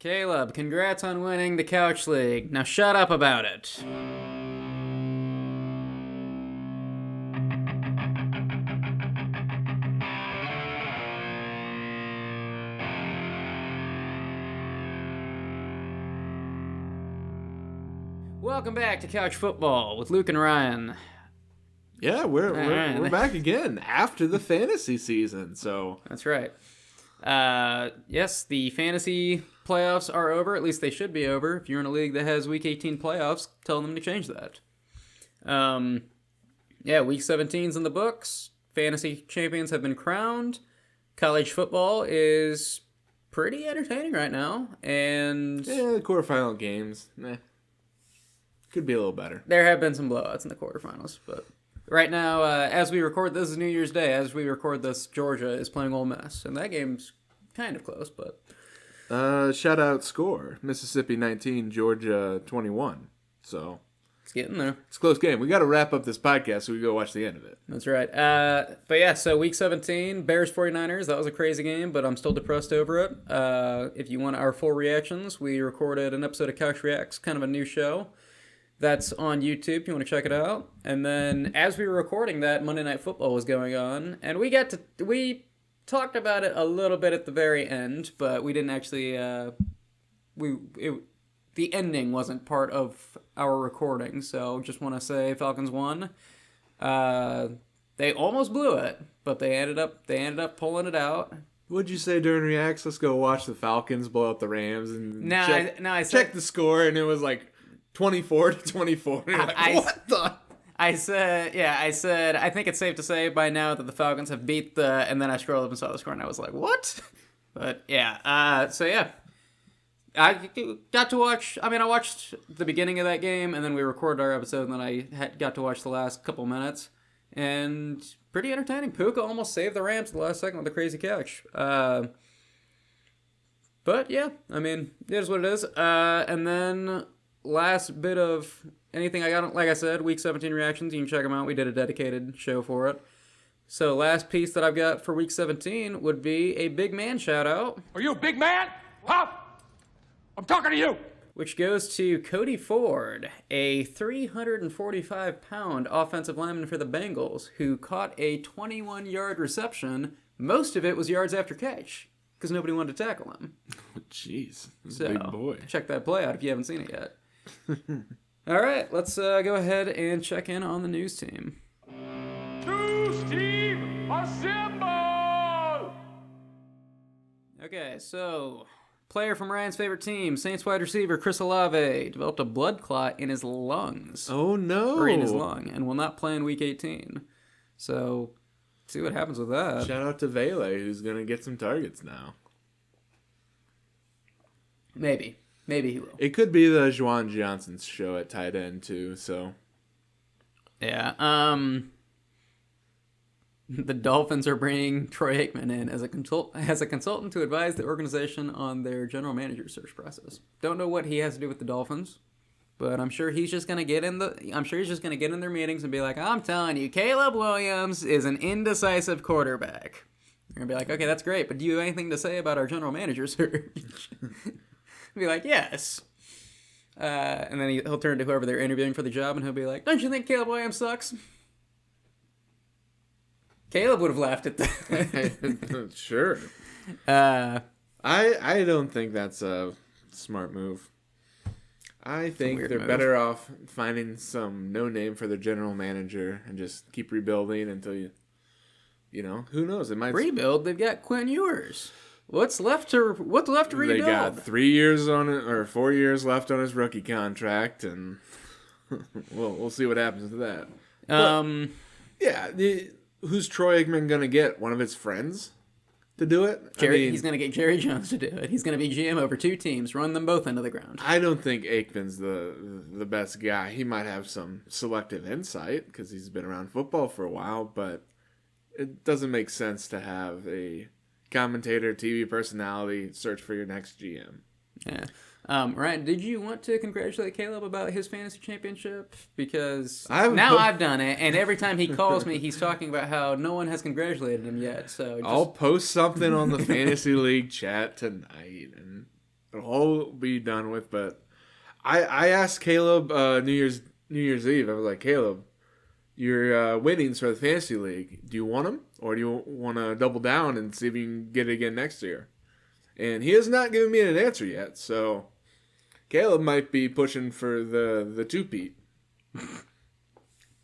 Caleb, congrats on winning the Couch League. Now shut up about it. Welcome back to Couch Football with Luke and Ryan. Yeah, we're back again after the fantasy season. So that's right. Yes, the fantasy playoffs are over. At least they should be over. If you're in a league that has Week 18 playoffs, tell them to change that. Week 17's in the books. Fantasy champions have been crowned. College football is pretty entertaining right now. And the quarterfinal games, could be a little better. There have been some blowouts in the quarterfinals, but right now, as we record, this is New Year's Day. As we record this, Georgia is playing Ole Miss, and that game's kind of close, but... shout out score. Mississippi 19, Georgia 21. So... It's getting there. It's a close game. We got to wrap up this podcast so we go watch the end of it. That's right. But yeah, so Week 17, Bears 49ers. That was a crazy game, but I'm still depressed over it. If you want our full reactions, we recorded an episode of Couch Reacts, kind of a new show. That's on YouTube if you want to check it out. And then as we were recording that, Monday Night Football was going on. And we talked about it a little bit at the very end, but we didn't actually... the ending wasn't part of our recording. So just want to say Falcons won. They almost blew it, but they ended up pulling it out. What'd you say during Reacts? Let's go watch the Falcons blow up the Rams and check the score, and it was like 24-24. I said, I think it's safe to say by now that the Falcons have beat and then I scrolled up and saw the score and I was like, what? But yeah, I got to watch, I watched the beginning of that game and then we recorded our episode and then I got to watch the last couple minutes and pretty entertaining. Puka almost saved the Rams at the last second with a crazy catch. But yeah, it is what it is. And then... last bit of anything I got, like I said, Week 17 reactions, you can check them out. We did a dedicated show for it. So last piece that I've got for Week 17 would be a big man shout-out. Are you a big man? Huh? I'm talking to you! Which goes to Cody Ford, a 345-pound offensive lineman for the Bengals, who caught a 21-yard reception. Most of it was yards after catch, because nobody wanted to tackle him. Jeez, so, big boy. Check that play out if you haven't seen it yet. All right, let's go ahead and check in on the news team. News team, assemble! Okay, so player from Ryan's favorite team, Saints wide receiver Chris Olave, developed a blood clot in his lungs. Oh no! Or in his lung, and will not play in Week 18. So, see what happens with that. Shout out to Vele, who's gonna get some targets now. Maybe he will. It could be the Juwan Johnson's show at tight end, too, so. Yeah, the Dolphins are bringing Troy Aikman in as a consultant to advise the organization on their general manager search process. Don't know what he has to do with the Dolphins, but I'm sure he's just gonna get in their meetings and be like, I'm telling you, Caleb Williams is an indecisive quarterback. They're gonna be like, okay, that's great, but do you have anything to say about our general manager search? Be like, yes. And then he'll turn to whoever they're interviewing for the job and he'll be like, don't you think Caleb Williams sucks? Caleb would have laughed at that. Sure. I don't think that's a smart move. I think they're better off finding some no name for their general manager and just keep rebuilding until who knows? It might rebuild. They've got Quinn Ewers. What's left to rebuild? They got 3 years on it, or 4 years left on his rookie contract, and we'll see what happens to that. Who's Troy Aikman gonna get? One of his friends to do it? He's gonna get Jerry Jones to do it. He's gonna be GM over 2 teams, run them both into the ground. I don't think Aikman's the best guy. He might have some selective insight because he's been around football for a while, but it doesn't make sense to have a commentator, TV personality, search for your next GM. Yeah. Ryan, did you want to congratulate Caleb about his fantasy championship? Because I've done it, and every time he calls me, he's talking about how no one has congratulated him yet. So I'll post something on the fantasy league chat tonight, and it'll all be done with. But I asked Caleb New Year's Eve. I was like, Caleb, your winnings for the fantasy league, do you want them, or do you want to double down and see if you can get it again next year? And he has not given me an answer yet. So Caleb might be pushing for the two-peat.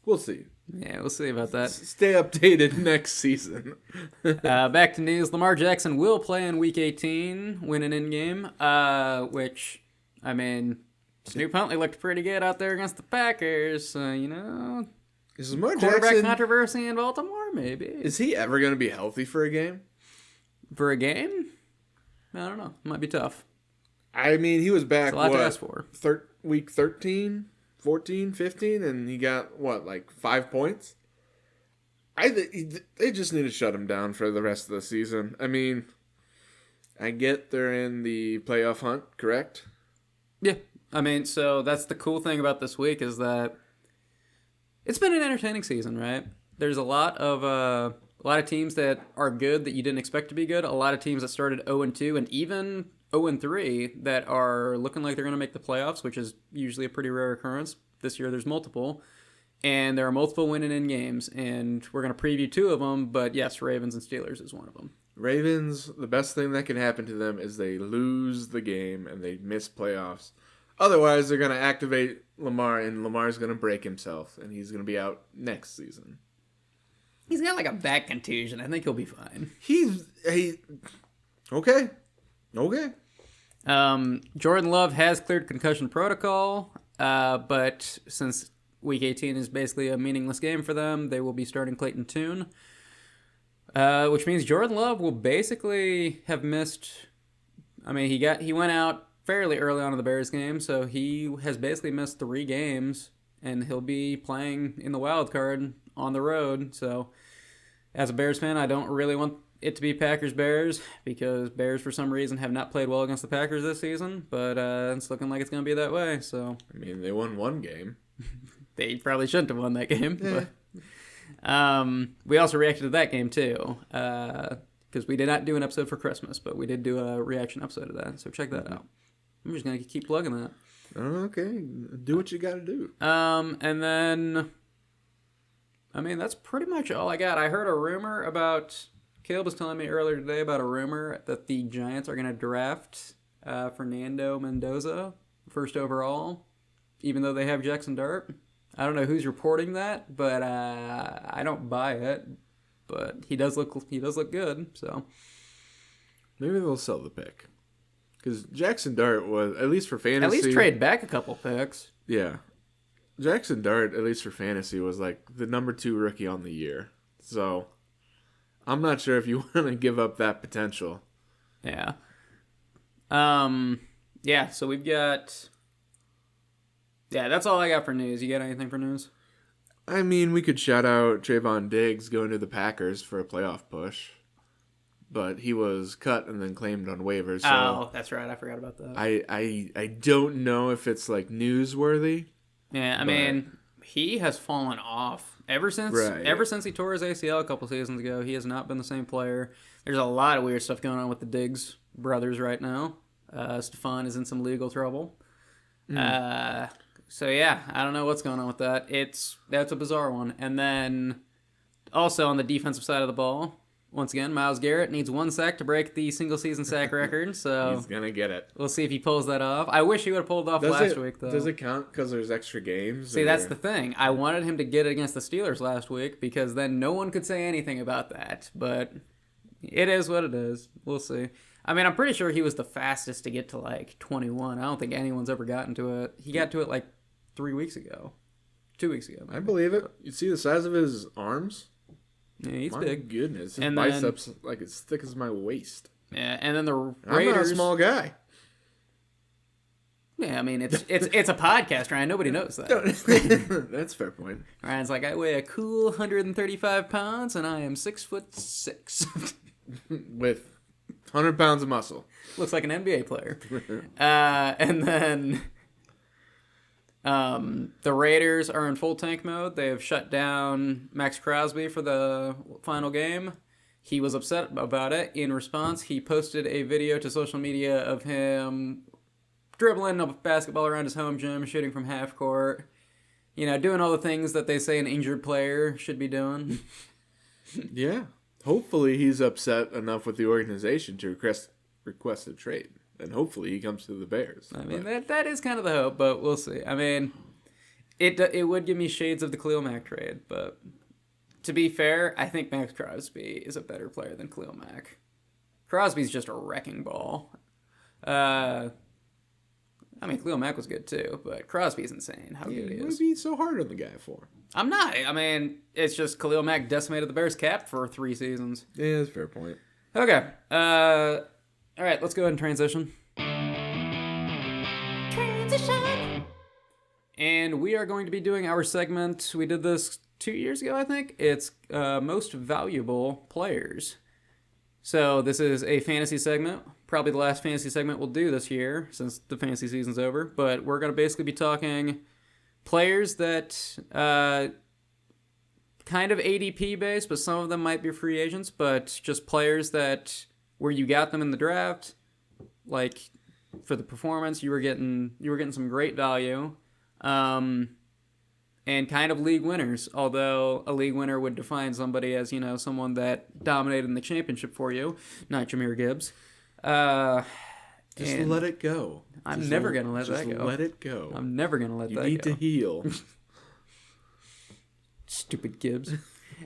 We'll see. Yeah, we'll see about that. Stay updated next season. Back to news. Lamar Jackson will play in Week 18, win an in-game, which, I mean, Snoop Huntley looked pretty good out there against the Packers. Is Lamar quarterback Jackson controversy in Baltimore, maybe. Is he ever going to be healthy for a game? For a game? I don't know. Might be tough. I mean, he was back, It's a lot to ask for. Week 13, 14, 15, and he got, 5 points? They just need to shut him down for the rest of the season. I mean, I get they're in the playoff hunt, correct? Yeah. I mean, so that's the cool thing about this week is that it's been an entertaining season, right? There's a lot of teams that are good that you didn't expect to be good. A lot of teams that started 0-2 and even 0-3 that are looking like they're going to make the playoffs, which is usually a pretty rare occurrence. This year there's multiple. And there are multiple winning in games, and we're going to preview 2 of them, but yes, Ravens and Steelers is one of them. Ravens, the best thing that can happen to them is they lose the game and they miss playoffs. Otherwise, they're going to activate Lamar, and Lamar's going to break himself, and he's going to be out next season. He's got like a back contusion. I think he'll be fine. Okay. Jordan Love has cleared concussion protocol, but since Week 18 is basically a meaningless game for them, they will be starting Clayton Tune, which means Jordan Love will basically have missed. I mean, he went out fairly early on in the Bears game, so he has basically missed 3 games, and he'll be playing in the wild card on the road. So, as a Bears fan, I don't really want it to be Packers-Bears because Bears, for some reason, have not played well against the Packers this season, but it's looking like it's going to be that way. So, I mean, they won 1 game. They probably shouldn't have won that game. Yeah. But, we also reacted to that game, too, because we did not do an episode for Christmas, but we did do a reaction episode of that, so check that out. I'm just going to keep plugging that. Okay. Do what you got to do. And then, I mean, that's pretty much all I got. I heard a rumor about, Caleb was telling me earlier today about a rumor that the Giants are going to draft Fernando Mendoza first overall, even though they have Jackson Dart. I don't know who's reporting that, but I don't buy it. But he does look good, so. Maybe they'll sell the pick. Because Jackson Dart was, at least for fantasy... At least trade back a couple picks. Yeah. Jackson Dart, at least for fantasy, was like the number 2 rookie on the year. So, I'm not sure if you want to give up that potential. Yeah. Yeah, so we've got... Yeah, that's all I got for news. You got anything for news? I mean, we could shout out Trayvon Diggs going to the Packers for a playoff push. But he was cut and then claimed on waivers. So that's right. I forgot about that. I don't know if it's like newsworthy. Yeah, I mean, he has fallen off ever since he tore his ACL a couple seasons ago. He has not been the same player. There's a lot of weird stuff going on with the Diggs brothers right now. Stephon is in some legal trouble. So yeah, I don't know what's going on with that. That's a bizarre one. And then also on the defensive side of the ball, once again, Myles Garrett needs 1 sack to break the single-season sack record, so... He's going to get it. We'll see if he pulls that off. I wish he would have pulled it off last week, though. Does it count because there's extra games? See, that's the thing. I wanted him to get it against the Steelers last week because then no one could say anything about that, but it is what it is. We'll see. I mean, I'm pretty sure he was the fastest to get to, 21. I don't think anyone's ever gotten to it. He got to it, 3 weeks ago. 2 weeks ago. Maybe. I believe it. You see the size of his arms? Yeah, he's my big. Goodness, his biceps as thick as my waist. Yeah, and then the Raiders. I'm not a small guy. Yeah, I mean it's a podcast, Ryan. Nobody knows that. That's a fair point. Ryan's like, I weigh a cool 135 pounds, and I am 6'6", with 100 pounds of muscle. Looks like an NBA player. And then. The Raiders are in full tank mode. They have shut down Max Crosby for the final game. He was upset about it. In response, he posted a video to social media of him dribbling a basketball around his home gym, shooting from half court. Doing all the things that they say an injured player should be doing. Yeah. Hopefully he's upset enough with the organization to request a trade. And hopefully he comes to the Bears. I mean, that is kind of the hope, but we'll see. I mean, it would give me shades of the Khalil Mack trade, but to be fair, I think Max Crosby is a better player than Khalil Mack. Crosby's just a wrecking ball. Khalil Mack was good too, but Crosby's insane how good he is. What be so hard on the guy for? I'm not. I mean, it's just Khalil Mack decimated the Bears' cap for 3 seasons. Yeah, that's a fair point. Okay. All right, let's go ahead and transition. And we are going to be doing our segment. We did this 2 years ago, I think. It's Most Valuable Players. So this is a fantasy segment. Probably the last fantasy segment we'll do this year since the fantasy season's over. But we're going to basically be talking players that kind of ADP based, but some of them might be free agents. But just players that where you got them in the draft, like for the performance, you were getting some great value. And kind of league winners, although a league winner would define somebody as, someone that dominated in the championship for you, not Jahmyr Gibbs. Just let it go. I'm never going to let that go. Just let it go. I'm never going to let that go. You need to heal. Stupid Gibbs.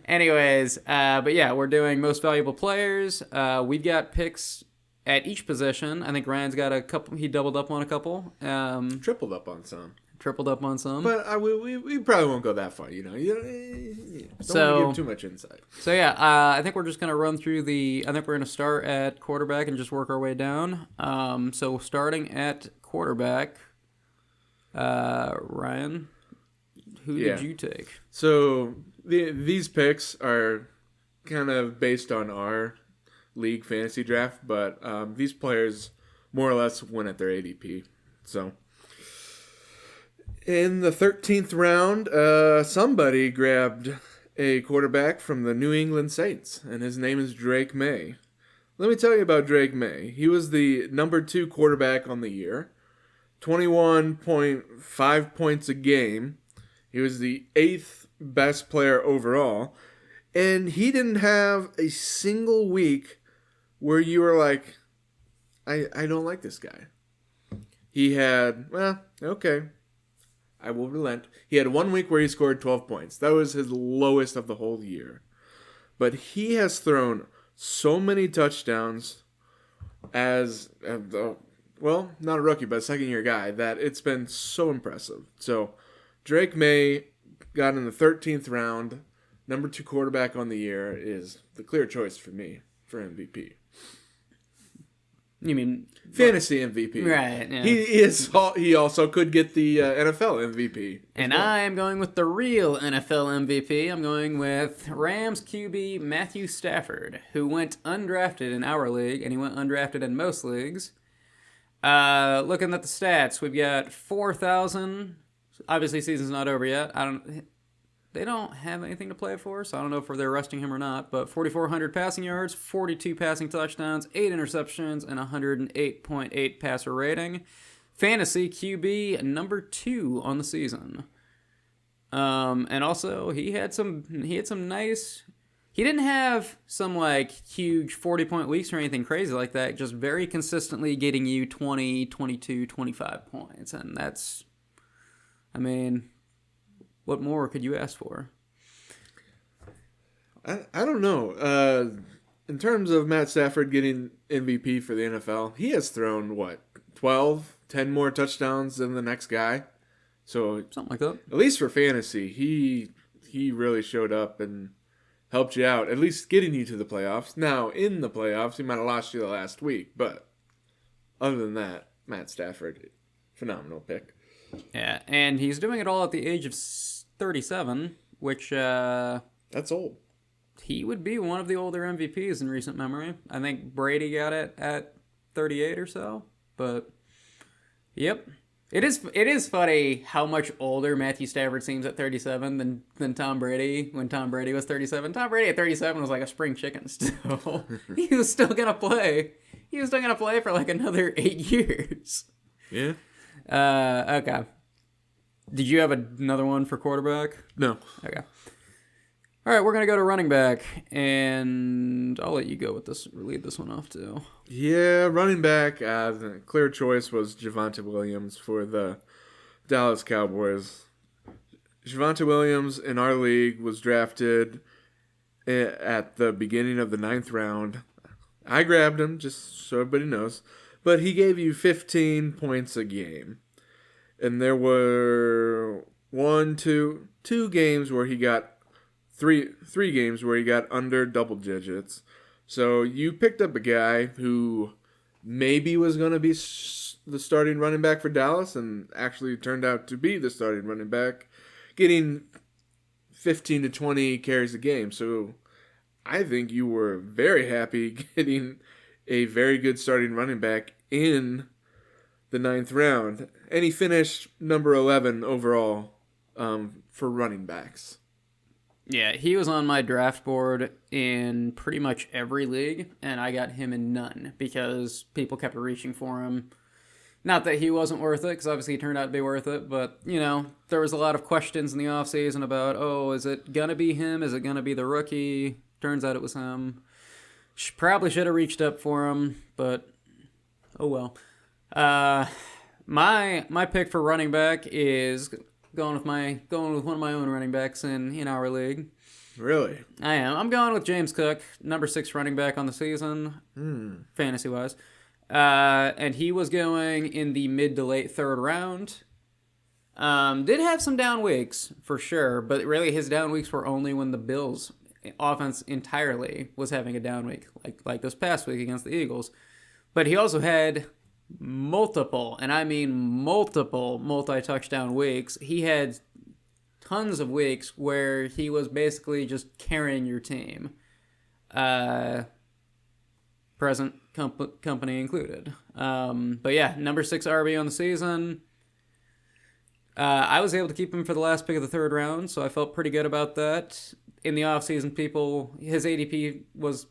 Anyways, but yeah, we're doing most valuable players. We've got picks at each position. I think Ryan's got a couple. He doubled up on a couple. Tripled up on some. Tripled up on some. But we probably won't go that far, You don't want to give too much insight. So yeah, I think we're just going to run through I think we're going to start at quarterback and just work our way down. So starting at quarterback, Ryan, who did you take? So these picks are kind of based on our league fantasy draft, but these players more or less win at their ADP. So in the 13th round, somebody grabbed a quarterback from the New England Saints, and his name is Drake May. Let me tell you about Drake May. He was the number 2 quarterback on the year, 21.5 points a game. He was the 8th best player overall, and he didn't have a single week where you were like, I don't like this guy. He had, okay, I will relent. He had 1 week where he scored 12 points. That was his lowest of the whole year. But he has thrown so many touchdowns as, not a rookie, but a second-year guy, that it's been so impressive. So Drake May got in the 13th round. Number 2 quarterback on the year is the clear choice for me for MVP. You mean fantasy MVP? Right. Yeah. He also could get the NFL MVP. And well. I am going with the real NFL MVP. I'm going with Rams QB Matthew Stafford, who went undrafted in our league, and he went undrafted in most leagues. Looking at the stats, we've got 4,000. Obviously, season's not over yet. They don't have anything to play for, so I don't know if they're resting him or not. But 4,400 passing yards, 42 passing touchdowns, 8 interceptions, and 108.8 passer rating. Fantasy QB number 2 on the season. And also he had some nice. He didn't have some like huge 40-point weeks or anything crazy like that. Just very consistently getting you 20, 22, 25 points, and that's. I mean. What more could you ask for? I don't know. In terms of Matt Stafford getting MVP for the NFL, he has thrown, 10 more touchdowns than the next guy? So something like that. At least for fantasy, he really showed up and helped you out, at least getting you to the playoffs. Now, in the playoffs, he might have lost you the last week, but other than that, Matt Stafford, phenomenal pick. Yeah, and he's doing it all at the age of 37, which... That's old. He would be one of the older MVPs in recent memory. I think Brady got it at 38 or so, but... Yep. It is funny how much older Matthew Stafford seems at 37 than Tom Brady when Tom Brady was 37. Tom Brady at 37 was like a spring chicken still. He was still going to play. He was still going to play for like another 8 years. Yeah. Okay. Did you have another one for quarterback? No. Okay. All right, we're going to go to running back, and I'll let you go with this, lead this one off, too. Yeah, running back, the clear choice was Javonte Williams for the Dallas Cowboys. Javonte Williams in our league was drafted at the beginning of the 9th round. I grabbed him, just so everybody knows. But he gave you 15 points a game. And there were two games where he got three games where he got under double digits. So you picked up a guy who maybe was going to be the starting running back for Dallas and actually turned out to be the starting running back, getting 15 to 20 carries a game. So I think you were very happy getting a very good starting running back in the 9th round. And he finished number 11 overall for running backs. Yeah, he was on my draft board in pretty much every league, and I got him in none because people kept reaching for him. Not that he wasn't worth it, because obviously he turned out to be worth it, but, there was a lot of questions in the offseason about, is it going to be him? Is it going to be the rookie? Turns out it was him. Probably should have reached up for him, but oh well. My pick for running back is going with one of my own running backs in our league. Really? I am. I'm going with James Cook, number 6 running back on the season, fantasy wise. And he was going in the mid to late 3rd round. Did have some down weeks for sure, but really his down weeks were only when the Bills offense entirely was having a down week, like this past week against the Eagles. But he also had multiple, and I mean multiple, multi-touchdown weeks. He had tons of weeks where he was basically just carrying your team, present company included. But yeah, number 6 RB on the season. I was able to keep him for the last pick of the 3rd round, so I felt pretty good about that. In the offseason, his ADP was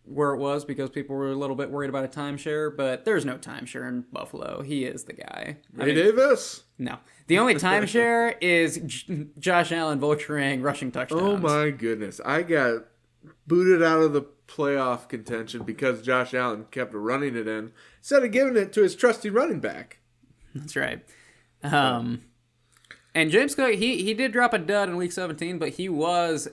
where it was because people were a little bit worried about a timeshare, but there's no timeshare in Buffalo. He is the guy. Ray Davis? No. The only timeshare is Josh Allen vulturing rushing touchdowns. Oh my goodness. I got booted out of the playoff contention because Josh Allen kept running it in instead of giving it to his trusty running back. That's right. And James Cook, he did drop a dud in week 17, but he was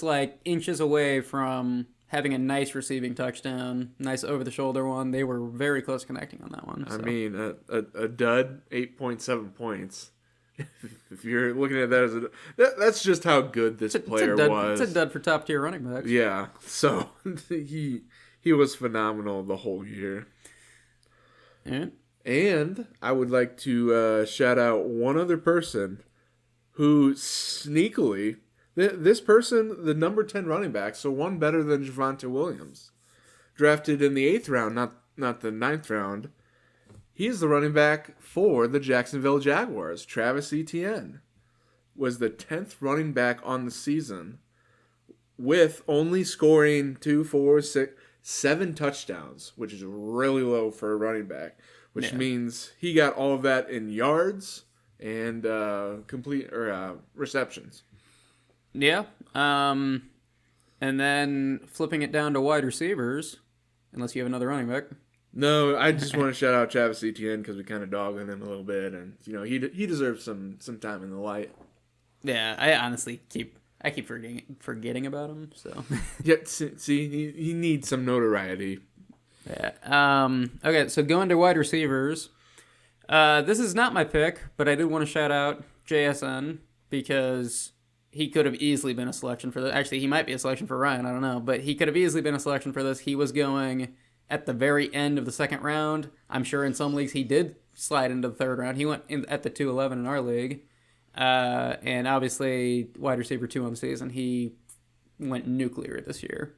like inches away from having a nice receiving touchdown, nice over-the-shoulder one. They were very close connecting on that one. So. I mean, a dud, 8.7 points. If you're looking at that as that's just how good this player was. It's a dud for top-tier running backs. Yeah, so he was phenomenal the whole year. Yeah. And I would like to shout out one other person who sneakily... This person, the number 10 running back, so one better than Javonte Williams, drafted in the 8th round, not the 9th round. He's the running back for the Jacksonville Jaguars. Travis Etienne was the 10th running back on the season with only scoring 2, 4, 6, 7 touchdowns, which is really low for a running back, which means he got all of that in yards and receptions. Yeah. And then flipping it down to wide receivers, unless you have another running back. No, I just want to shout out Travis Etienne because we kind of dog on him a little bit, and he deserves some time in the light. Yeah, I honestly keep forgetting about him. So yeah, see, he needs some notoriety. Yeah. Okay, so going to wide receivers. This is not my pick, but I did want to shout out JSN because he could have easily been a selection for this. Actually, he might be a selection for Ryan. I don't know. But he could have easily been a selection for this. He was going at the very end of the 2nd round. I'm sure in some leagues he did slide into the 3rd round. He went in at the 2-11 in our league. And obviously, wide receiver 2 on the season. He went nuclear this year.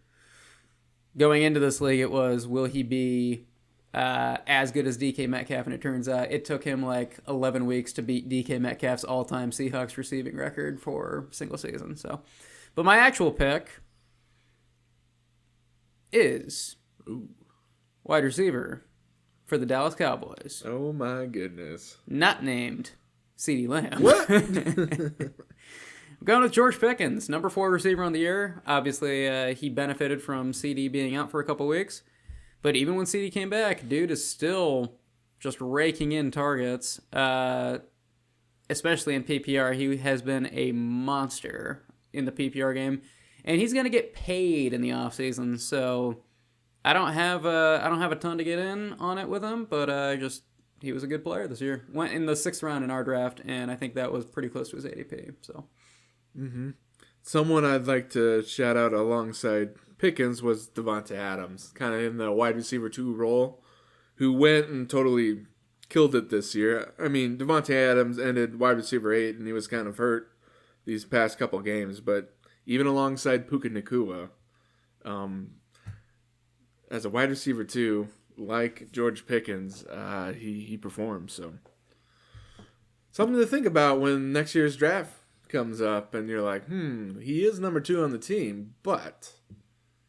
Going into this league, it was, will he be as good as DK Metcalf? And it turns out it took him like 11 weeks to beat DK Metcalf's all-time Seahawks receiving record for single season. So, but my actual pick is wide receiver for the Dallas Cowboys. Oh, my goodness. Not named CeeDee Lamb. What? I'm going with George Pickens, number 4 receiver on the year. Obviously, he benefited from CD being out for a couple weeks. But even when CD came back, dude is still just raking in targets. Especially in PPR. He has been a monster in the PPR game. And he's going to get paid in the offseason. So I don't have a ton to get in on it with him. But he was a good player this year. Went in the 6th round in our draft. And I think that was pretty close to his ADP. So... Mm-hmm. Someone I'd like to shout out alongside Pickens was Devontae Adams, kind of in the wide receiver 2 role, who went and totally killed it this year. I mean, Devontae Adams ended wide receiver 8, and he was kind of hurt these past couple games, but even alongside Puka Nacua, as a wide receiver 2, like George Pickens, he performs. So something to think about when next year's draft comes up and you're like, he is number 2 on the team, but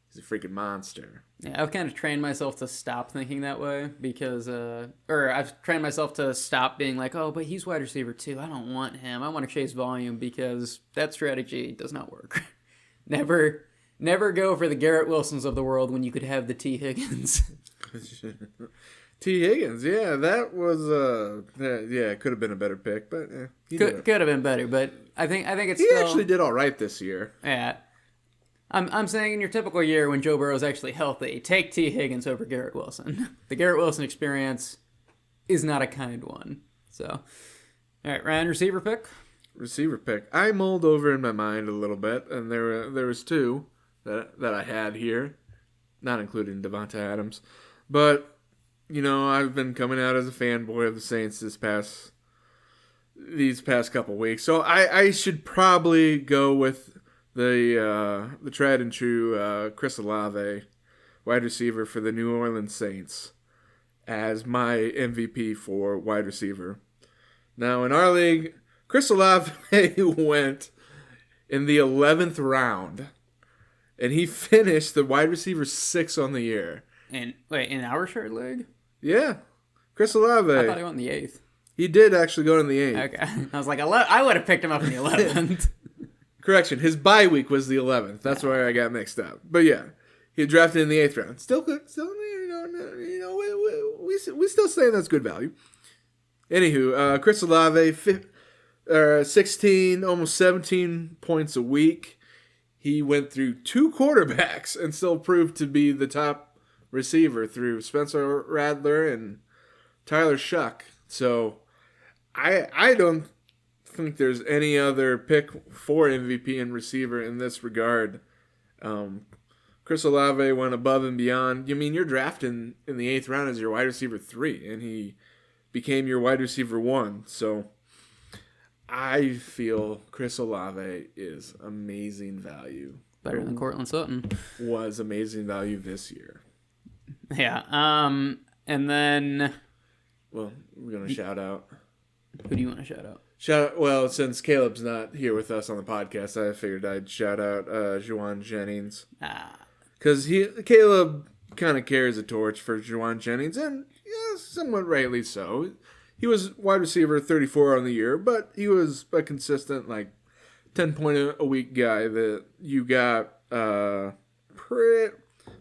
he's a freaking monster. Yeah, I've kind of trained myself to stop thinking that way because, or I've trained myself to stop being like, oh, but he's wide receiver 2. I don't want him. I want to chase volume because that strategy does not work. Never go for the Garrett Wilsons of the world when you could have the T. Higgins. T. Higgins, yeah, that was it could have been a better pick, but could have been better, but I think it's he still, actually did all right this year. Yeah, I'm saying in your typical year when Joe Burrow's actually healthy, take T. Higgins over Garrett Wilson. The Garrett Wilson experience is not a kind one. So, all right, Ryan, receiver pick. Receiver pick. I mulled over in my mind a little bit, and there was 2 that I had here, not including Devontae Adams, but. You know, I've been coming out as a fanboy of the Saints these past couple weeks, so I should probably go with the tried and true Chris Olave, wide receiver for the New Orleans Saints, as my MVP for wide receiver. Now in our league, Chris Olave went in the 11th round, and he finished the wide receiver 6 on the year. And wait, in our shirt league? Yeah, Chris Olave. I thought he went in the 8th. He did actually go in the 8th. Okay, I was like, I would have picked him up in the 11th. Correction, his bye week was the 11th. That's where I got mixed up. But yeah, he drafted in the 8th round. Still good. Still, we still saying that's good value. Anywho, Chris Olave, 16, almost 17 points a week. He went through 2 quarterbacks and still proved to be the top receiver through Spencer Rattler and Tyler Shuck. So I don't think there's any other pick for MVP and receiver in this regard. Chris Olave went above and beyond. You mean you're drafting in the 8th round as your wide receiver 3, and he became your wide receiver 1. So I feel Chris Olave is amazing value. Better than Cortland Sutton. Was amazing value this year. Yeah. And then... Well, we're going to shout out. Who do you want to shout out? Well, since Caleb's not here with us on the podcast, I figured I'd shout out Juwan Jennings. Because Caleb kind of carries a torch for Juwan Jennings, and somewhat rightly so. He was wide receiver 34 on the year, but he was a consistent, 10-point-a-week guy that you got fairly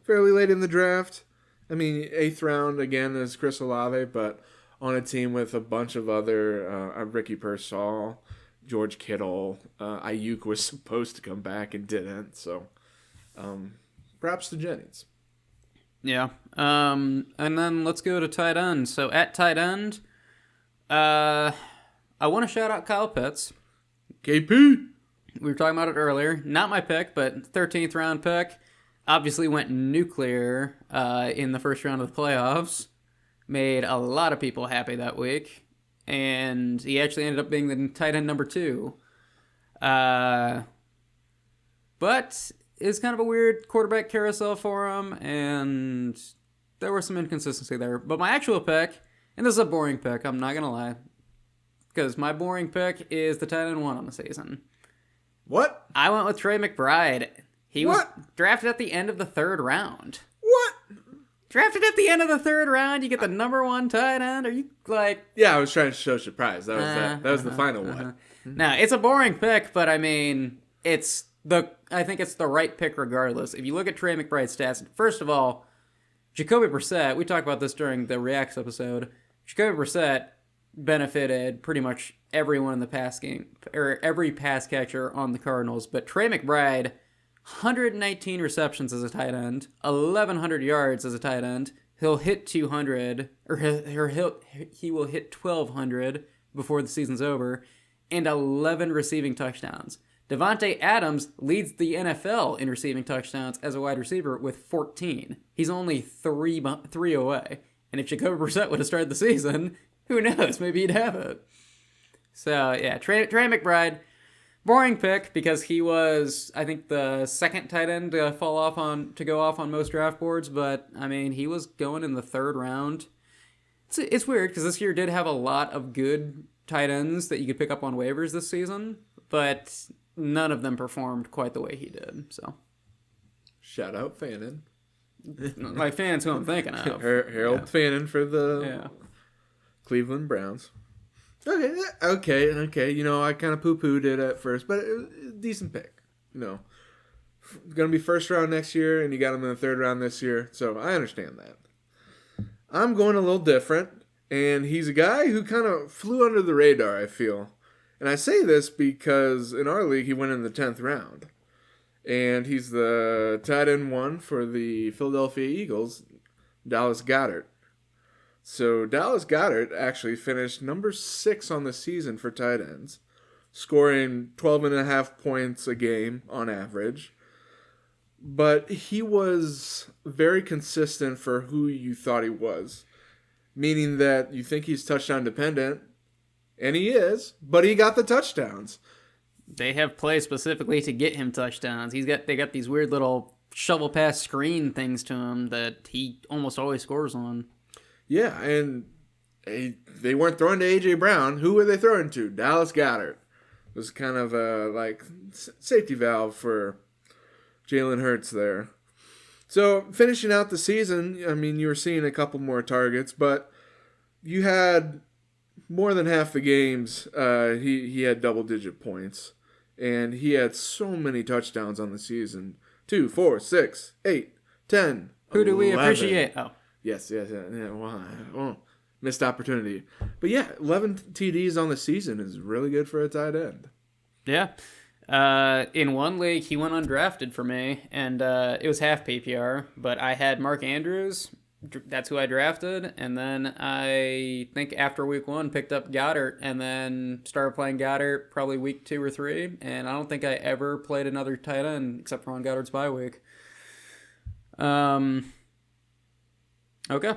late in the draft. I mean, 8th round again is Chris Olave, but on a team with a bunch of other Ricky Pearsall, George Kittle, Ayuk was supposed to come back and didn't. So, props to Jennings. Yeah. And then let's go to tight end. So at tight end, I want to shout out Kyle Pitts. KP. We were talking about it earlier. Not my pick, but 13th round pick. Obviously went nuclear in the first round of the playoffs. Made a lot of people happy that week. And he actually ended up being the tight end number 2. But it's kind of a weird quarterback carousel for him. And there was some inconsistency there. But my actual pick, and this is a boring pick, I'm not going to lie. Because my boring pick is the tight end 1 on the season. What? I went with Trey McBride. He was drafted at the end of the 3rd round. What? Drafted at the end of the third round, you get the number 1 tight end. Are you like? Yeah, I was trying to show surprise. That was the final one. No, it's a boring pick, but I mean, I think it's the right pick regardless. If you look at Trey McBride's stats, first of all, Jacoby Brissett. We talked about this during the Reacts episode. Jacoby Brissett benefited pretty much everyone in the pass game, or every pass catcher on the Cardinals. But Trey McBride, 119 receptions as a tight end, 1,100 yards as a tight end. He'll hit 200, or he will hit 1,200 before the season's over, and 11 receiving touchdowns. Devontae Adams leads the NFL in receiving touchdowns as a wide receiver with 14. He's only three away. And if Jacoby Brissett would have started the season, who knows? Maybe he'd have it. So, yeah, Trey McBride, boring pick because he was, I think, the second tight end to go off on most draft boards. But, I mean, he was going in the third round. It's weird because this year did have a lot of good tight ends that you could pick up on waivers this season. But none of them performed quite the way he did. So, shout out Fannin. Like Fannon's who I'm thinking of. Harold Fannin for the Cleveland Browns. Okay. You know, I kind of poo-pooed it at first, but it was a decent pick. You know, going to be first round next year, and you got him in the third round this year, so I understand that. I'm going a little different, and he's a guy who kind of flew under the radar, I feel. And I say this because in our league, he went in the 10th round. And he's the tight end 1 for the Philadelphia Eagles, Dallas Goedert. So Dallas Goedert actually finished number 6 on the season for tight ends, scoring 12.5 points a game on average. But he was very consistent for who you thought he was, meaning that you think he's touchdown dependent, and he is, but he got the touchdowns. They have plays specifically to get him touchdowns. They got these weird little shovel pass screen things to him that he almost always scores on. Yeah, and they weren't throwing to A.J. Brown. Who were they throwing to? Dallas Goedert. It was kind of a safety valve for Jalen Hurts there. So finishing out the season, I mean, you were seeing a couple more targets, but you had more than half the games he had double-digit points. And he had so many touchdowns on the season. 2, 4, 6, 8, 10, Who do we 11. appreciate? Oh. Yes. Well, missed opportunity. But yeah, 11 TDs on the season is really good for a tight end. Yeah. In one league, he went undrafted for me, and it was half PPR, but I had Mark Andrews. That's who I drafted, and then I think after week 1 picked up Goddard, and then started playing Goddard probably week 2 or 3, and I don't think I ever played another tight end except for on Goddard's bye week. Okay.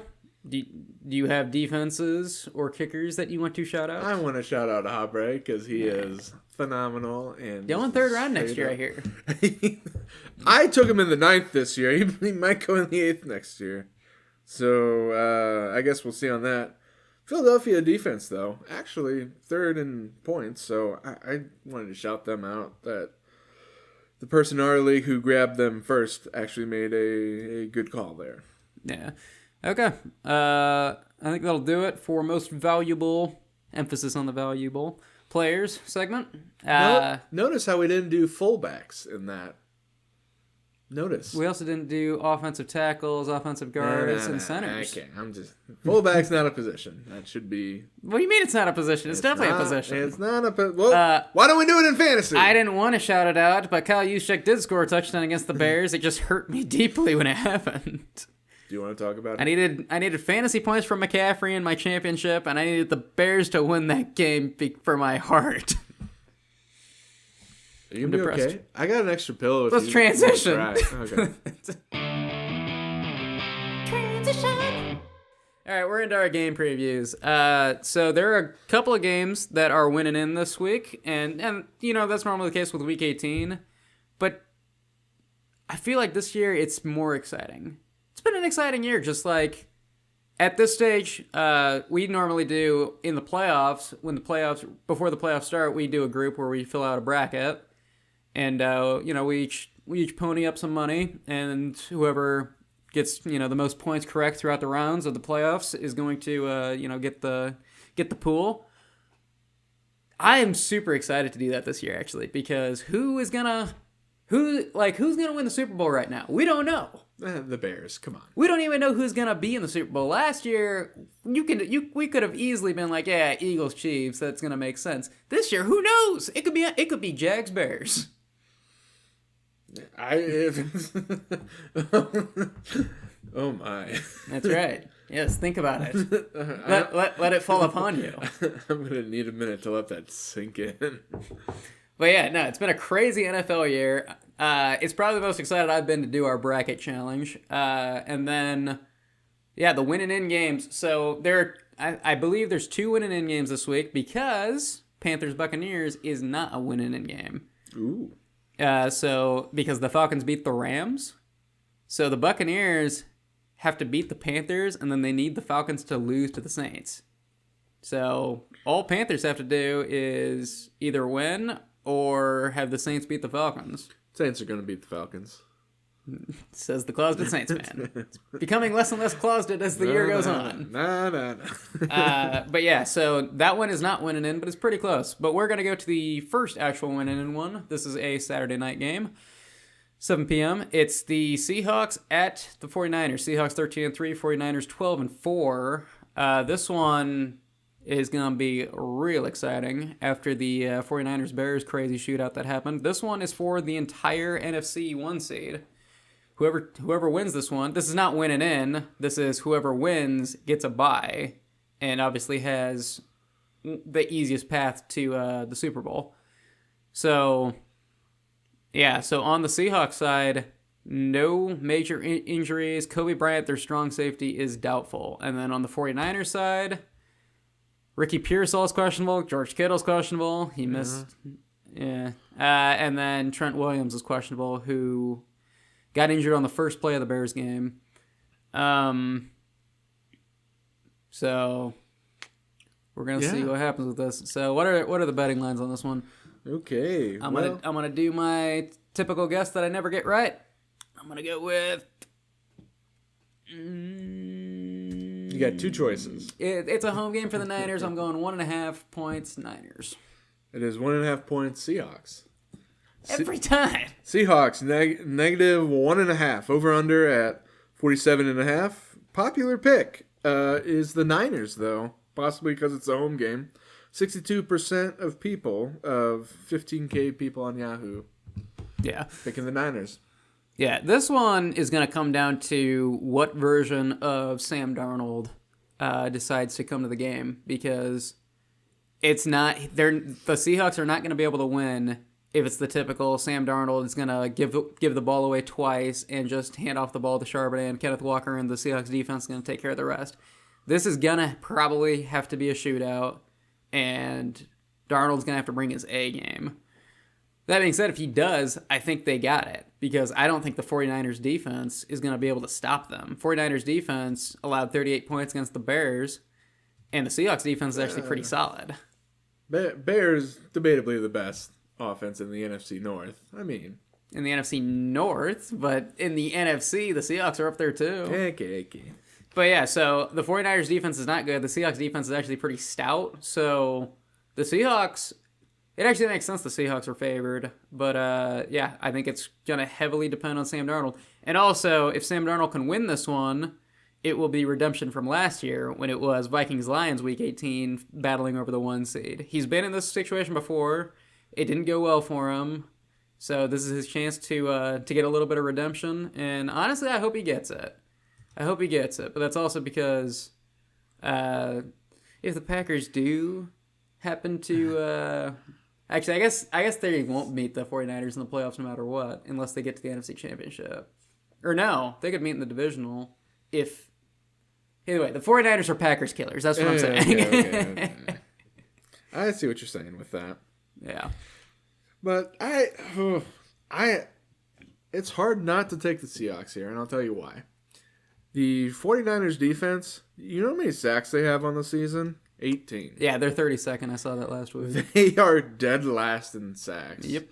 Do you have defenses or kickers that you want to shout out? I want to shout out Habre because he is phenomenal. And going third round next year, I hear. I took him in the 9th this year. He might go in the 8th next year. So I guess we'll see on that. Philadelphia defense, though, actually 3rd in points. So I wanted to shout them out that the person in our league who grabbed them first actually made a good call there. Yeah. Okay. I think that'll do it for most valuable, emphasis on the valuable, players segment. Notice how we didn't do fullbacks in that. Notice. We also didn't do offensive tackles, offensive guards, and centers. Okay, fullback's not a position. That should be. What do you mean it's not a position? It's definitely a position. It's not a position. Well, why don't we do it in fantasy? I didn't want to shout it out, but Kyle Juszczyk did score a touchdown against the Bears. It just hurt me deeply when it happened. Do you want to talk about it? I needed fantasy points from McCaffrey in my championship, and I needed the Bears to win that game for my heart. Are you gonna be okay? I got an extra pillow. Let's transition. Okay. Transition. All right, we're into our game previews. So there are a couple of games that are winning in this week, and you know that's normally the case with Week 18, but I feel like this year it's more exciting. It's been an exciting year, just like at this stage, we normally do in the playoffs, before the playoffs start, we do a group where we fill out a bracket, and we each pony up some money, and whoever gets the most points correct throughout the rounds of the playoffs is going to get the pool. I am super excited to do that this year, actually, because who's gonna win the Super Bowl right now? We don't know. The Bears, come on. We don't even know who's gonna be in the Super Bowl. Last year, we could have easily been like, yeah, Eagles, Chiefs. That's gonna make sense. This year, who knows? It could be Jags, Bears. Oh my. That's right. Yes, think about it. Let it fall upon you. I'm gonna need a minute to let that sink in. But yeah, no, it's been a crazy NFL year. It's probably the most excited I've been to do our bracket challenge. And then, yeah, the winning in games. So I believe there's 2 winning in games this week because Panthers Buccaneers is not a winning in game. Ooh. So because the Falcons beat the Rams, so the Buccaneers have to beat the Panthers, and then they need the Falcons to lose to the Saints. So all Panthers have to do is either win or have the Saints beat the Falcons. Saints are going to beat the Falcons. Says the closeted Saints fan. It's becoming less and less closeted as the year goes on. No. But yeah, so that one is not winning in, but it's pretty close. But we're going to go to the first actual winning in one. This is a Saturday night game. 7 p.m. It's the Seahawks at the 49ers. Seahawks 13-3, 49ers 12-4. This one is going to be real exciting after the 49ers-Bears crazy shootout that happened. This one is for the entire NFC 1 seed. Whoever wins this one, this is not winning in. This is whoever wins gets a bye and obviously has the easiest path to the Super Bowl. So, yeah, so on the Seahawks side, no major injuries. Kobe Bryant, their strong safety, is doubtful. And then on the 49ers side, Ricky Pearsall's questionable. George Kittle's questionable. He missed. Yeah. And then Trent Williams is questionable, who got injured on the first play of the Bears game. So we're gonna see what happens with this. So what are the betting lines on this one? Okay. I'm gonna do my typical guess that I never get right. I'm gonna go with. You got 2 choices. It's a home game for the Niners. I'm going 1.5 points Niners. It is 1.5 points Seahawks. Every time. Seahawks negative 1.5 over under at 47.5. Popular pick is the Niners though, possibly because it's a home game. 62% of people, of 15K people on Yahoo, picking the Niners. Yeah, this one is going to come down to what version of Sam Darnold decides to come to the game, because it's not the Seahawks are not going to be able to win if it's the typical Sam Darnold is going to give the ball away twice and just hand off the ball to Charbonnet and Kenneth Walker, and the Seahawks defense is going to take care of the rest. This is going to probably have to be a shootout, and Darnold's going to have to bring his A game. That being said, if he does, I think they got it, because I don't think the 49ers defense is going to be able to stop them. 49ers defense allowed 38 points against the Bears, and the Seahawks defense is actually pretty solid. Bears, debatably the best offense in the NFC North. I mean, in the NFC North, but in the NFC, the Seahawks are up there too. Okay. But yeah, so the 49ers defense is not good. The Seahawks defense is actually pretty stout. So the Seahawks, it actually makes sense the Seahawks are favored. But yeah, I think it's going to heavily depend on Sam Darnold. And also, if Sam Darnold can win this one, it will be redemption from last year when it was Vikings-Lions Week 18 battling over the 1 seed. He's been in this situation before. It didn't go well for him. So this is his chance to get a little bit of redemption. And honestly, I hope he gets it. But that's also because if the Packers do happen to... actually, I guess they won't meet the 49ers in the playoffs no matter what, unless they get to the NFC Championship. Or no, they could meet in the divisional if... Either way, the 49ers are Packers killers. That's what I'm saying. Okay. I see what you're saying with that. Yeah. But it's hard not to take the Seahawks here, and I'll tell you why. The 49ers defense, you know how many sacks they have on the season? 18. Yeah, they're 32nd. I saw that last week. They are dead last in sacks. Yep.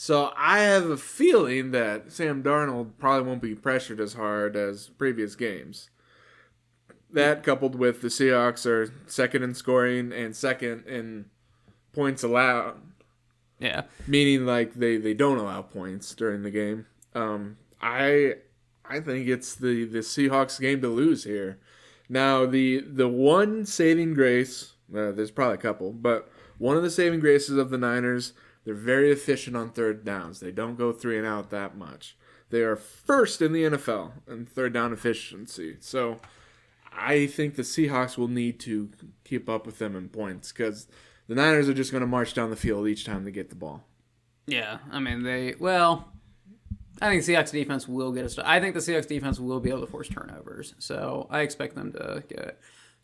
So I have a feeling that Sam Darnold probably won't be pressured as hard as previous games. That coupled with the Seahawks are second in scoring and second in points allowed. Yeah. Meaning like they don't allow points during the game. I think it's the Seahawks game to lose here. Now the one saving grace, there's probably a couple, but one of the saving graces of the Niners, they're very efficient on third downs. They don't go 3 and out that much. They are first in the NFL in third down efficiency. So I think the Seahawks will need to keep up with them in points because the Niners are just going to march down the field each time they get the ball. Yeah, I mean, I think the Seahawks defense will get I think the Seahawks defense will be able to force turnovers, so I expect them to get it.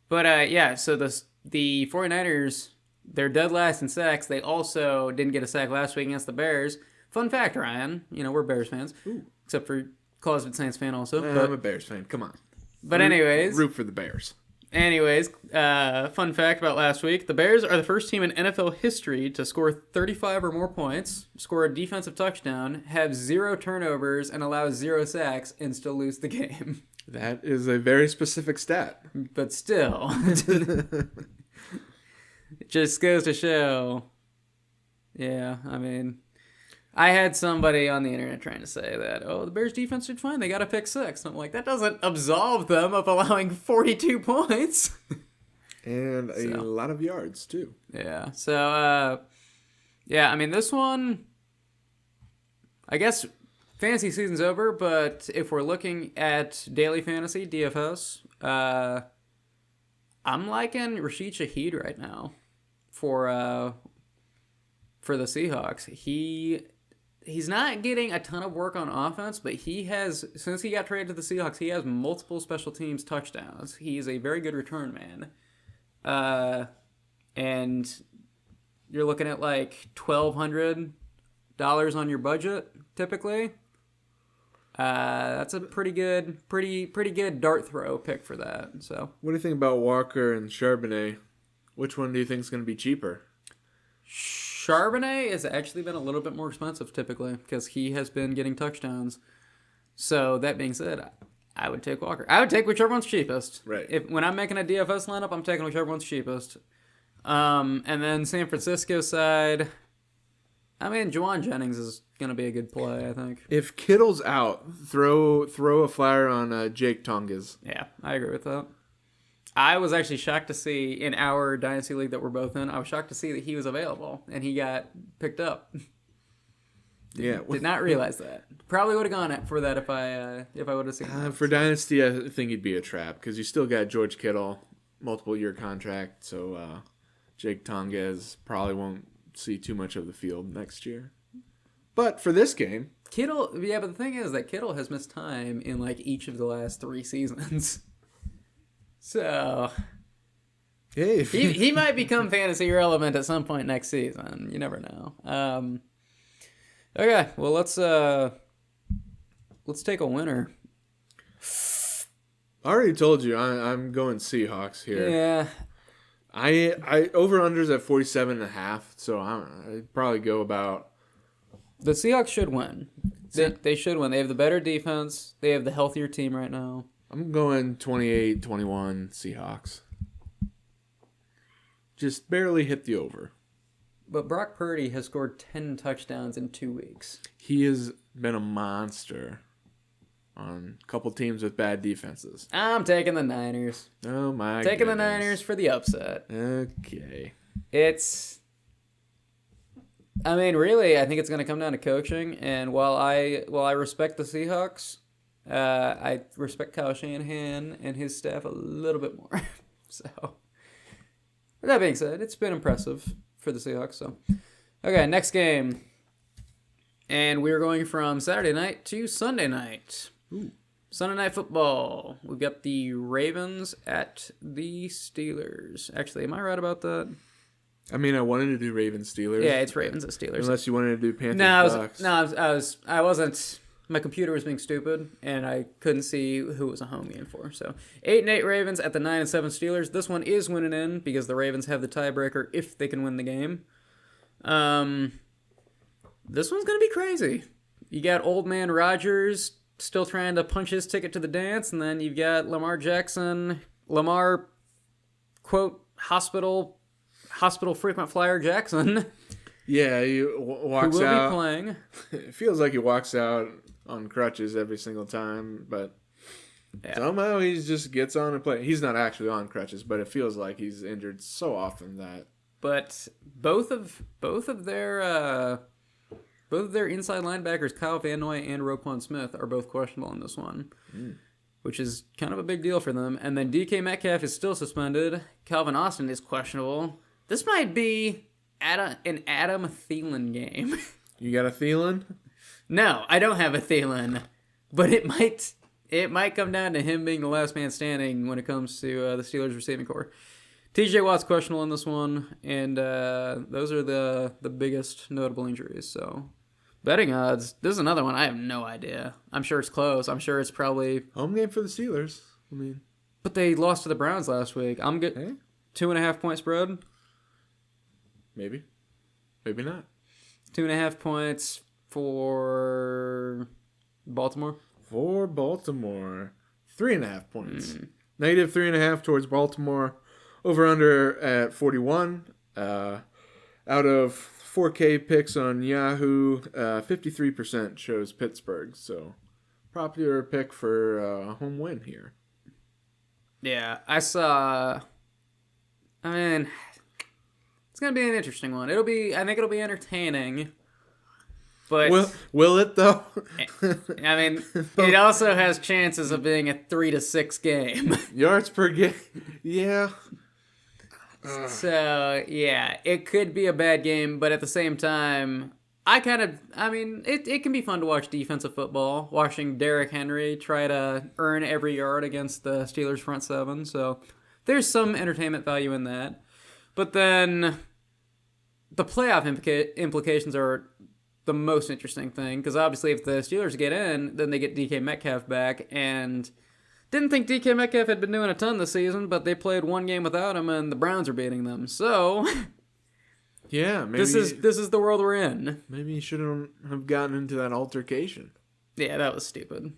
But, yeah, so the 49ers, they're dead last in sacks. They also didn't get a sack last week against the Bears. Fun fact, Ryan, we're Bears fans, except for Closet Saints fan also. But I'm a Bears fan. Come on. But anyways. Root for the Bears. Anyways, fun fact about last week. The Bears are the first team in NFL history to score 35 or more points, score a defensive touchdown, have 0 turnovers, and allow 0 sacks, and still lose the game. That is a very specific stat. But still. It just goes to show. Yeah, I mean, I had somebody on the internet trying to say that, the Bears defense did fine. They got a pick 6. And I'm like, that doesn't absolve them of allowing 42 points. And a lot of yards, too. Yeah. So, I mean, this one, I guess fantasy season's over, but if we're looking at daily fantasy, DFS, I'm liking Rashid Shaheed right now for the Seahawks. He's not getting a ton of work on offense, but he has, since he got traded to the Seahawks, he has multiple special teams touchdowns. He's a very good return man. And you're looking at like $1,200 on your budget, typically. That's a pretty good dart throw pick for that. So, what do you think about Walker and Charbonnet? Which one do you think is going to be cheaper? Charbonnet has actually been a little bit more expensive typically because he has been getting touchdowns. So that being said, I would take Walker. I would take whichever one's cheapest. Right. When I'm making a DFS lineup, I'm taking whichever one's cheapest. And then San Francisco side, I mean, Juwan Jennings is going to be a good play, I think. If Kittle's out, throw a flyer on Jake Tonges. Yeah, I agree with that. I was actually shocked to see in our Dynasty League that we're both in, I was shocked to see that he was available and he got picked up. Did not realize that. Probably would have gone for that if I would have seen that. For Dynasty, I think he'd be a trap because you still got George Kittle, multiple-year contract, so Jake Tonges probably won't see too much of the field next year. But for this game... Kittle, yeah, but the thing is that Kittle has missed time in like each of the last 3 seasons. So... Hey, he might become fantasy relevant at some point next season. You never know. Okay, well let's take a winner. I already told you I'm going Seahawks here. Yeah. I over-unders at 47.5, so I'd probably go about... The Seahawks should win. They should win. They have the better defense. They have the healthier team right now. I'm going 28-21 Seahawks. Just barely hit the over. But Brock Purdy has scored 10 touchdowns in 2 weeks. He has been a monster on a couple teams with bad defenses. I'm taking the Niners. Oh, my Taking goodness. the Niners for the upset. Okay. I mean, really, I think it's going to come down to coaching. And while I respect the Seahawks, I respect Kyle Shanahan and his staff a little bit more. So, with that being said, it's been impressive for the Seahawks. So, okay, next game. And we're going from Saturday night to Sunday night. Ooh. Sunday Night Football. We've got the Ravens at the Steelers. Actually, am I right about that? I mean, I wanted to do Ravens Steelers. Yeah, it's Ravens at Steelers. Unless you wanted to do Panthers Bucks. I wasn't. My computer was being stupid, and I couldn't see who it was a home game for. So 8-8 Ravens at the 9-7 Steelers. This one is winning in because the Ravens have the tiebreaker if they can win the game. This one's going to be crazy. You got old man Rodgers still trying to punch his ticket to the dance, and then you've got Lamar, quote, hospital frequent flyer Jackson. Yeah, he walks who will out. Be playing. It feels like he walks out on crutches every single time, but somehow he just gets on and plays. He's not actually on crutches, but it feels like he's injured so often that. But both of their inside linebackers, Kyle Van Noy and Roquan Smith, are both questionable in this one, which is kind of a big deal for them. And then DK Metcalf is still suspended. Calvin Austin is questionable. This might be an Adam Thielen game. You got a Thielen? No, I don't have a Thielen, but it might come down to him being the last man standing when it comes to the Steelers receiving corps. TJ Watt's questionable in this one, and those are the biggest notable injuries. So, betting odds. This is another one. I have no idea. I'm sure it's close. I'm sure it's probably home game for the Steelers. I mean, but they lost to the Browns last week. I'm good. 2.5 point spread. Maybe not. 2.5 points for Baltimore. For Baltimore, 3.5 points. Negative 3.5 towards Baltimore. Over under at 41. Out of 4K picks on Yahoo, 53% shows Pittsburgh. So, popular pick for a home win here. Yeah, I saw. I mean, it's gonna be an interesting one. I think it'll be entertaining. But will it though? I mean, it also has chances of being a 3-6 game. Yards per game. Yeah. So, yeah, it could be a bad game, but at the same time, it can be fun to watch defensive football, watching Derrick Henry try to earn every yard against the Steelers' front seven. So, there's some entertainment value in that. But then, the playoff implications are the most interesting thing, because obviously if the Steelers get in, then they get DK Metcalf back, and didn't think DK Metcalf had been doing a ton this season, but they played one game without him, and the Browns are beating them. So, yeah, maybe this is the world we're in. Maybe he shouldn't have gotten into that altercation. Yeah, that was stupid.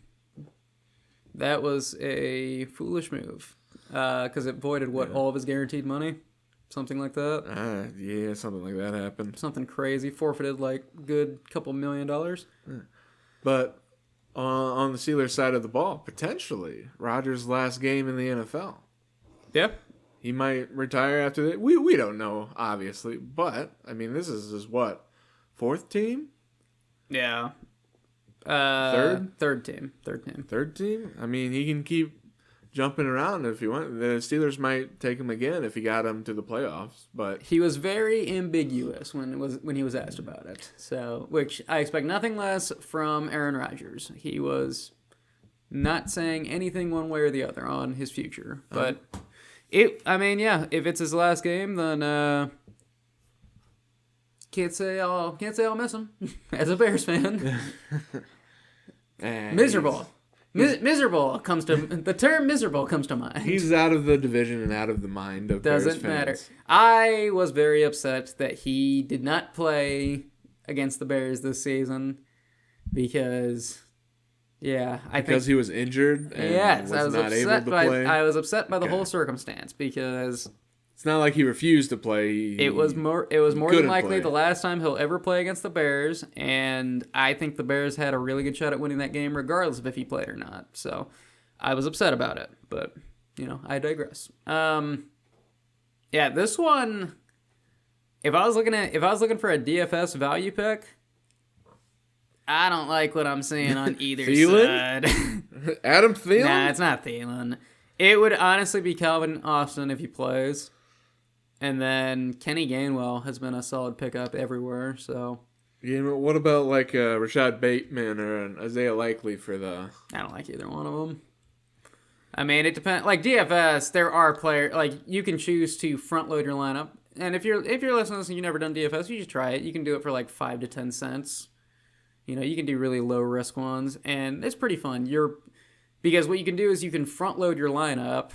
That was a foolish move, because it voided all of his guaranteed money. Something like that. Yeah, something like that happened. Something crazy. Forfeited like good couple $1 million. But on the Steelers side of the ball, potentially Rodgers' last game in the NFL. Yeah. He might retire after that. We don't know, obviously. But, I mean, this is his, what, fourth team? Yeah. Third? Third team. Third team? I mean, he can keep jumping around if he wants. The Steelers might take him again if he got him to the playoffs, but he was very ambiguous when he was asked about it. So, which I expect nothing less from Aaron Rodgers. He was not saying anything one way or the other on his future. But if it's his last game, then can't say I'll miss him as a Bears fan. Miserable. Miserable comes to the term. Miserable comes to mind. He's out of the division and out of the mind of Bears fans. Doesn't matter. I was very upset that he did not play against the Bears this season because, he was injured and was not able to play. I was upset by the whole circumstance because it's not like he refused to play. It was more than likely the last time he'll ever play against the Bears, and I think the Bears had a really good shot at winning that game regardless of if he played or not. So I was upset about it, but I digress. This one, if I was looking for a DFS value pick, I don't like what I'm seeing on either side. Adam Thielen? Nah, it's not Thielen. It would honestly be Calvin Austin if he plays. And then Kenny Gainwell has been a solid pickup everywhere. So, what about like Rashad Bateman or an Isaiah Likely for the? I don't like either one of them. I mean, it depends. Like DFS, there are players like you can choose to front load your lineup, and if you're listening to this and you've never done DFS, you should try it. You can do it for like 5 to 10 cents. You can do really low risk ones, and it's pretty fun. Because what you can do is you can front load your lineup.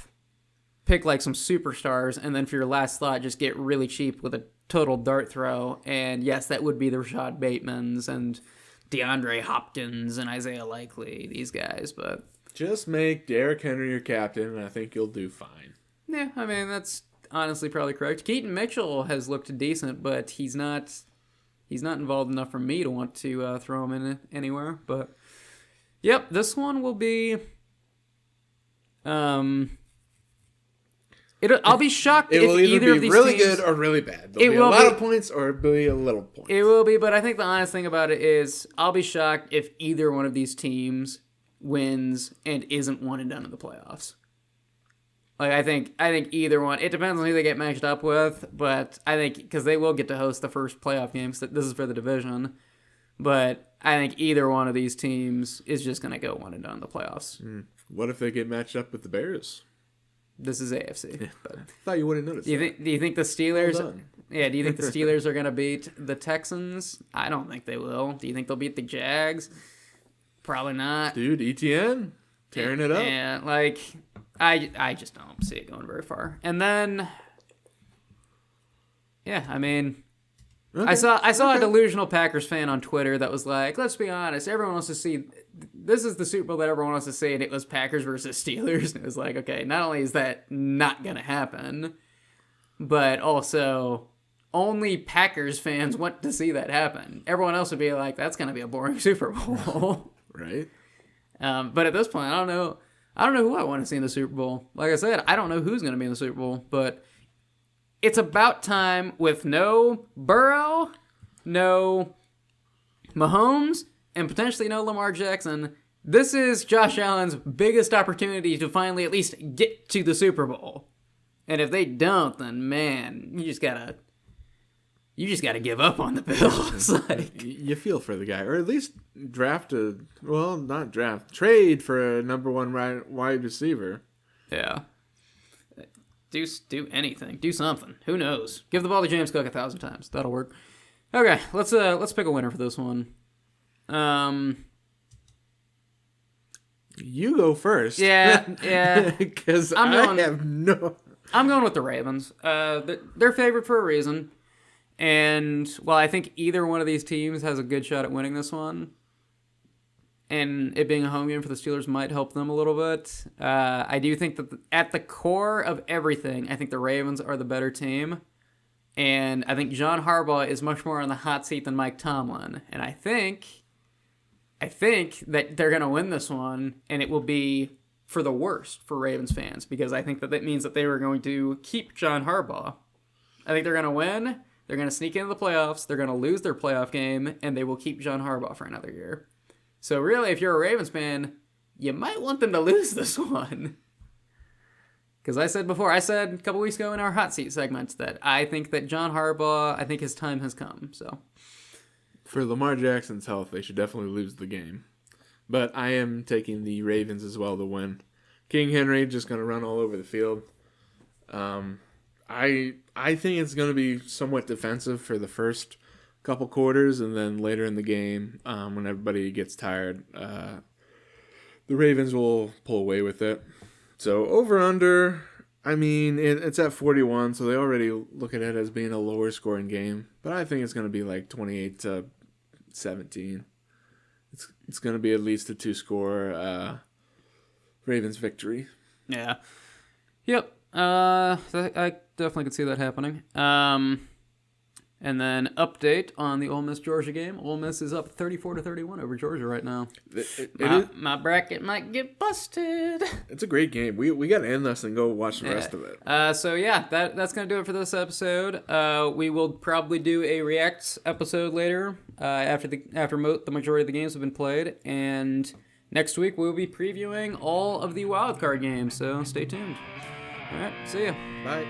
pick like some superstars, and then for your last slot, just get really cheap with a total dart throw. And yes, that would be the Rashad Batemans and DeAndre Hopkins and Isaiah Likely, these guys. But just make Derrick Henry your captain, and I think you'll do fine. yeah, I mean, that's honestly probably correct. Keaton Mitchell has looked decent, but he's not involved enough for me to want to throw him in anywhere. But yep, this one will be. I'll be shocked if will either either be of these really teams, good or really bad. There'll be a lot of points or it'll be a little points. It will be, but I think the honest thing about it is I'll be shocked if either one of these teams wins and isn't one and done in the playoffs. Like I think either one. It depends on who they get matched up with, but I think because they will get to host the first playoff games. This is for the division, but I think either one of these teams is just going to go one and done in the playoffs. What if they get matched up with the Bears? This is AFC. But I thought you wouldn't notice. Do you think the Steelers? Well done. Yeah. Do you think the Steelers are going to beat the Texans? I don't think they will. Do you think they'll beat the Jags? Probably not. Dude, ETN tearing it up. Yeah, like I just don't see it going very far. And then, yeah, I mean, Okay. I saw a delusional Packers fan on Twitter that was like, let's be honest, everyone wants to see, this is the Super Bowl that everyone wants to see, and it was Packers versus Steelers. And it was like, okay, not only is that not going to happen, but also only Packers fans want to see that happen. Everyone else would be like, that's going to be a boring Super Bowl. Right. But at this point, I don't know who I want to see in the Super Bowl. Like I said, I don't know who's going to be in the Super Bowl, but it's about time with no Burrow, no Mahomes, and potentially no Lamar Jackson. This is Josh Allen's biggest opportunity to finally at least get to the Super Bowl. And if they don't, then man, you just gotta give up on the Bills. Like, you feel for the guy, or at least trade for a number one wide receiver. yeah. Do anything. Do something. Who knows? Give the ball to James Cook 1,000 times. That'll work. Okay, let's pick a winner for this one. You go first. Yeah. Because I'm going with the Ravens. They're favored for a reason. And while I think either one of these teams has a good shot at winning this one, and it being a home game for the Steelers might help them a little bit, I do think that at the core of everything, I think the Ravens are the better team. And I think John Harbaugh is much more on the hot seat than Mike Tomlin. And I think that they're going to win this one, and it will be for the worst for Ravens fans, because I think that means that they were going to keep John Harbaugh. I think they're going to win. They're going to sneak into the playoffs. They're going to lose their playoff game, and they will keep John Harbaugh for another year. So really, if you're a Ravens fan, you might want them to lose this one. Because I said a couple weeks ago in our hot seat segment that I think that John Harbaugh, I think his time has come. So for Lamar Jackson's health, they should definitely lose the game. But I am taking the Ravens as well to win. King Henry just going to run all over the field. I think it's going to be somewhat defensive for the first couple quarters, and then later in the game, when everybody gets tired, the Ravens will pull away with it. So over under, I mean, it's at 41, so they already look at it as being a lower scoring game. But I think it's going to be like 28-17. It's going to be at least a 2-score Ravens victory. yeah, yep. I definitely could see that happening. And then update on the Ole Miss Georgia game. Ole Miss is up 34-31 over Georgia right now. My bracket might get busted. It's a great game. We got to end this and go watch the rest of it. So yeah, that's gonna do it for this episode. We will probably do a react episode later after the majority of the games have been played, and next week we'll be previewing all of the wildcard games. So stay tuned. All right, see ya. Bye.